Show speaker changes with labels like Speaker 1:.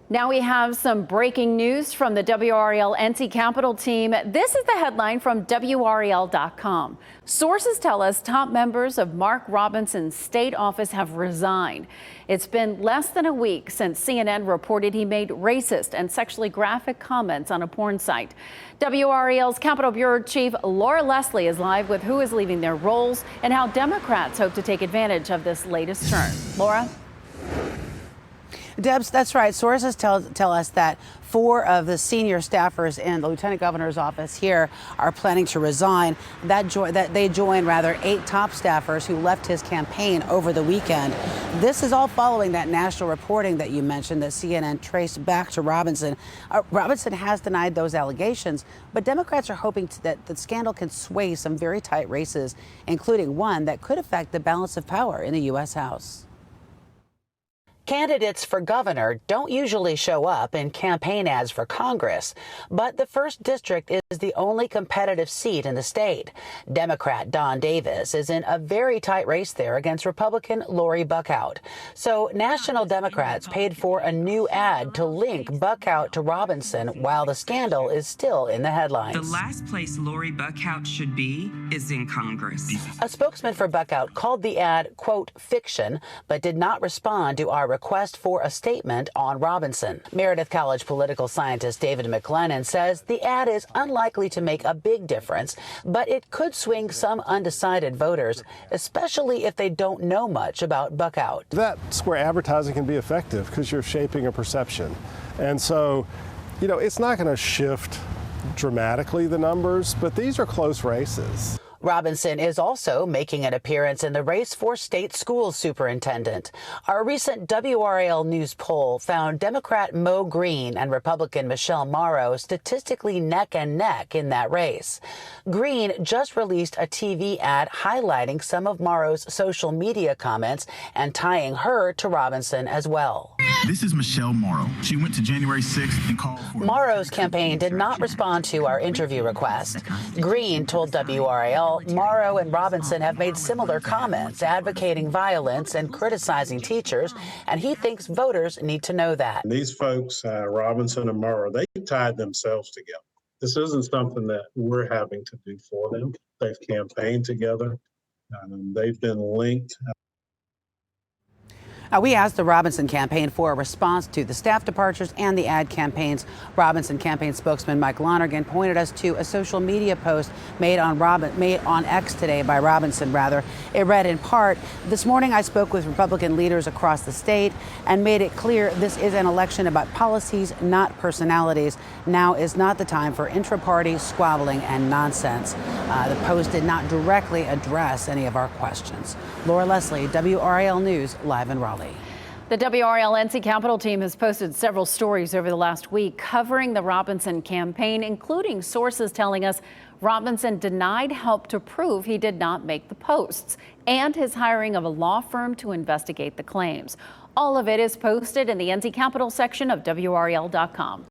Speaker 1: Now we have some breaking news from the WRAL NC Capitol team. This is the headline from WRAL.com. Sources tell us top members of Mark Robinson's state office have resigned. It's been less than a week since CNN reported he made racist and sexually graphic comments on a porn site. WRAL's Capitol Bureau Chief Laura Leslie is live with who is leaving their roles and how Democrats hope to take advantage of this latest turn. Laura?
Speaker 2: Debs, that's right. Sources tell us that 4 of the senior staffers in the Lieutenant Governor's office here are planning to resign. They join 8 top staffers who left his campaign over the weekend. This is all following that national reporting that you mentioned that CNN traced back to Robinson. Robinson has denied those allegations, but Democrats are hoping that the scandal can sway some very tight races, including one that could affect the balance of power in the U.S. House. Candidates for governor don't usually show up in campaign ads for Congress, but the 1st District is the only competitive seat in the state. Democrat Don Davis is in a very tight race there against Republican Lori Buckout. So national Democrats paid for a new ad to link Buckout to Robinson while the scandal is still in the headlines.
Speaker 3: The last place Lori Buckout should be is in Congress.
Speaker 2: A spokesman for Buckout called the ad, quote, fiction, but did not respond to our request for a statement on Robinson. Meredith College political scientist David McLennan says the ad is unlikely to make a big difference, but it could swing some undecided voters, especially if they don't know much about Buckout.
Speaker 4: That's where advertising can be effective because you're shaping a perception. And so, it's not going to shift dramatically the numbers, but these are close races.
Speaker 2: Robinson is also making an appearance in the race for state school superintendent. Our recent WRAL News poll found Democrat Mo Green and Republican Michelle Morrow statistically neck and neck in that race. Green just released a TV ad highlighting some of Morrow's social media comments and tying her to Robinson as well.
Speaker 5: This is Michelle Morrow. She went to January 6th and called for...
Speaker 2: Morrow's campaign did not respond to our interview request. Green told WRAL Morrow and Robinson have made similar comments, advocating violence and criticizing teachers, and he thinks voters need to know that.
Speaker 6: These folks, Robinson and Morrow, they tied themselves together. This isn't something that we're having to do for them. They've campaigned together. They've been linked.
Speaker 2: We asked the Robinson campaign for a response to the staff departures and the ad campaigns. Robinson campaign spokesman Mike Lonergan pointed us to a social media post made on X today by Robinson. It read in part, "This morning I spoke with Republican leaders across the state and made it clear this is an election about policies, not personalities. Now is not the time for intra-party squabbling and nonsense." The post did not directly address any of our questions. Laura Leslie, WRAL News, live in Raleigh.
Speaker 1: The WRAL NC Capitol team has posted several stories over the last week covering the Robinson campaign, including sources telling us Robinson denied help to prove he did not make the posts and his hiring of a law firm to investigate the claims. All of it is posted in the NC Capitol section of WRAL.com.